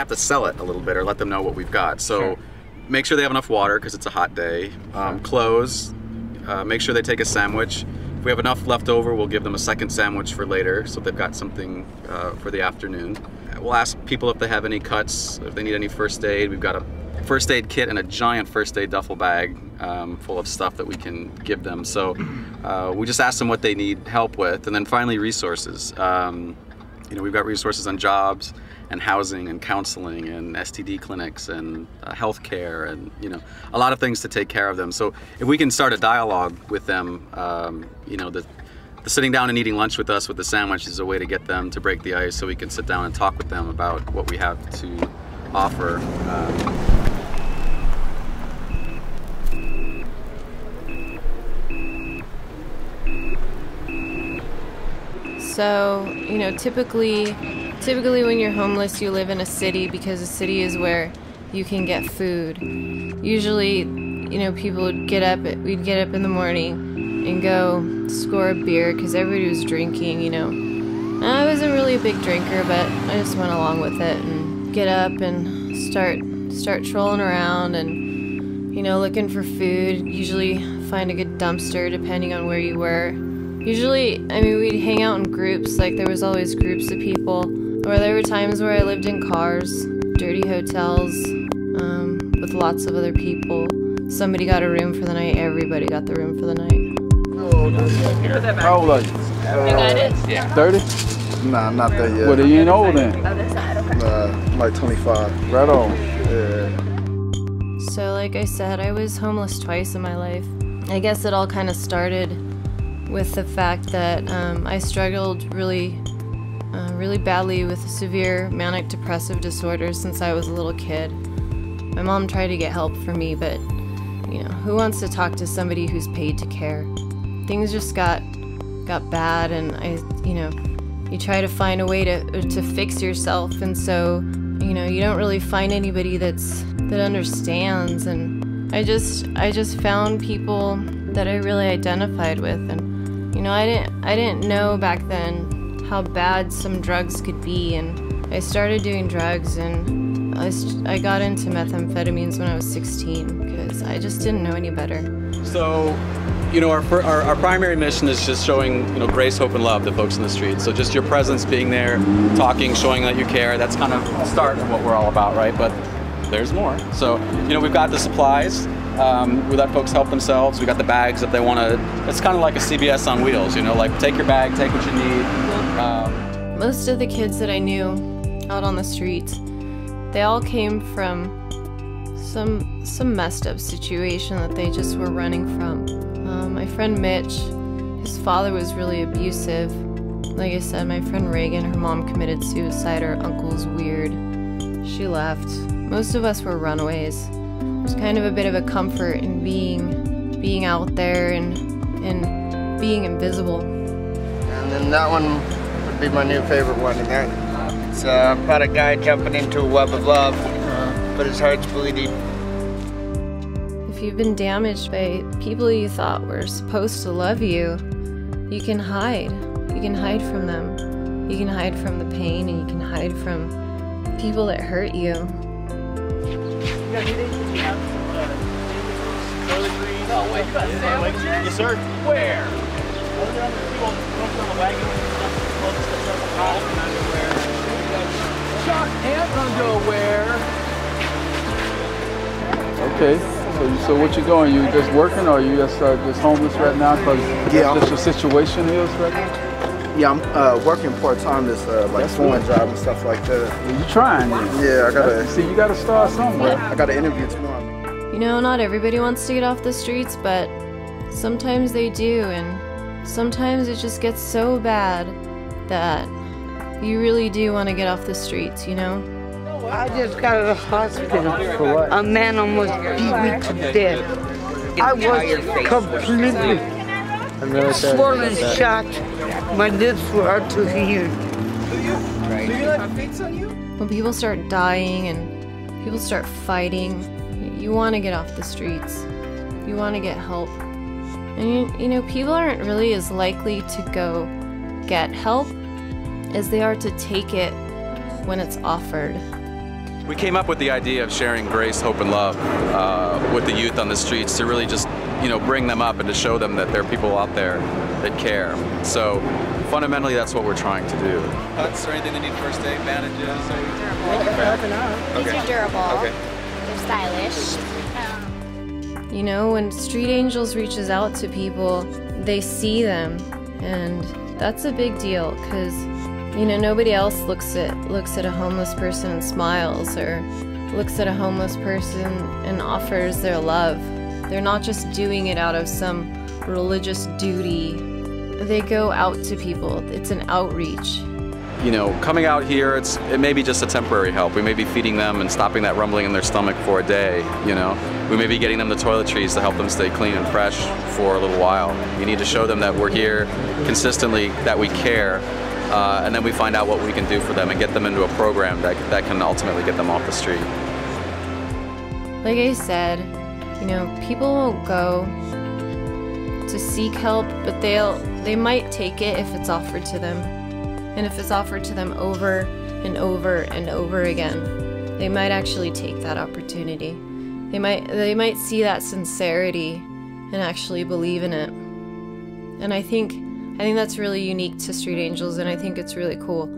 have to sell it a little bit or let them know what we've got. So Sure. make sure they have enough water because it's a hot day. Clothes, make sure they take a sandwich. If we have enough left over, we'll give them a second sandwich for later so they've got something for the afternoon. We'll ask people if they have any cuts, if they need any first aid. We've got a first aid kit and a giant first aid duffel bag full of stuff that we can give them. So we just ask them what they need help with. And then finally, resources. You know, we've got resources on jobs and housing and counseling and STD clinics and healthcare and, you know, a lot of things to take care of them. So if we can start a dialogue with them, you know, the sitting down and eating lunch with us with the sandwich is a way to get them to break the ice so we can sit down and talk with them about what we have to offer. So, you know, typically when you're homeless, you live in a city because a city is where you can get food. Usually, you know, people would we'd get up in the morning and go score a beer because everybody was drinking, you know. And I wasn't really a big drinker, but I just went along with it and get up and start trolling around and, you know, looking for food. Usually find a good dumpster depending on where you were. Usually, I mean, we'd hang out in groups, like there was always groups of people. Or there were times where I lived in cars, dirty hotels, with lots of other people. Somebody got a room for the night, everybody got the room for the night. How old are you? You got it? Yeah. 30? Nah, not that yet. Well, then you ain't old then. Like 25. Right on. Yeah. So like I said, I was homeless twice in my life. I guess it all kind of started with the fact that I struggled really badly with severe manic depressive disorder since I was a little kid. My mom tried to get help for me, but you know, who wants to talk to somebody who's paid to care? Things just got bad, and you try to find a way to fix yourself, and so you know, you don't really find anybody that understands. And I just found people that I really identified with, and you know, I didn't know back then how bad some drugs could be, and I started doing drugs, and I got into methamphetamines when I was 16 because I just didn't know any better. So, you know, our primary mission is just showing, you know, grace, hope, and love to folks in the street. So just your presence, being there, talking, showing that you care, that's kind of the start of what we're all about, right? But there's more. So, you know, we've got the supplies. We let folks help themselves. We got the bags if they want to. It's kind of like a CBS on wheels, you know, like take your bag, take what you need. Most of the kids that I knew out on the streets, they all came from some messed up situation that they just were running from. My friend Mitch, his father was really abusive. Like I said, my friend Reagan, her mom committed suicide. Her uncle's weird. She left. Most of us were runaways. There's kind of a bit of a comfort in being out there and being invisible. And then that one would be my new favorite one, and it's about a guy jumping into a web of love, but his heart's bleeding. If you've been damaged by people you thought were supposed to love you, you can hide. You can hide from them. You can hide from the pain, and you can hide from people that hurt you. Yes, sir. Where? Shock and underwear. Okay. So what you doing? You just working, or you just homeless right now because that's your situation is right now? Yeah, I'm working part-time, this like phone job and stuff like that. Well, you trying then? Yeah, I gotta... See, you gotta start somewhere. I got an interview tomorrow. You know, not everybody wants to get off the streets, but sometimes they do, and sometimes it just gets so bad that you really do want to get off the streets, you know? I just got out of the hospital. For what? A man almost beat me to death. I was completely swollen shot. My lips were out to here. When people start dying and people start fighting, you want to get off the streets. You want to get help. And you know, people aren't really as likely to go get help as they are to take it when it's offered. We came up with the idea of sharing grace, hope, and love with the youth on the streets to really just, bring them up and to show them that there are people out there that care. So fundamentally, that's what we're trying to do. Huts or anything they need first aid, bandages? Thank you for helping out. These are durable. Okay. They're stylish. When Street Angels reaches out to people, they see them, and that's a big deal because nobody else looks at a homeless person and smiles, or looks at a homeless person and offers their love. They're not just doing it out of some religious duty. They go out to people. It's an outreach. Coming out here, it may be just a temporary help. We may be feeding them and stopping that rumbling in their stomach for a day, We may be getting them the toiletries to help them stay clean and fresh for a little while. You need to show them that we're here consistently, that we care, and then we find out what we can do for them and get them into a program that can ultimately get them off the street. Like I said, people won't go to seek help, but they might take it if it's offered to them. And if it's offered to them over and over and over again, they might actually take that opportunity. They might see that sincerity and actually believe in it. And I think that's really unique to Street Angels, and I think it's really cool.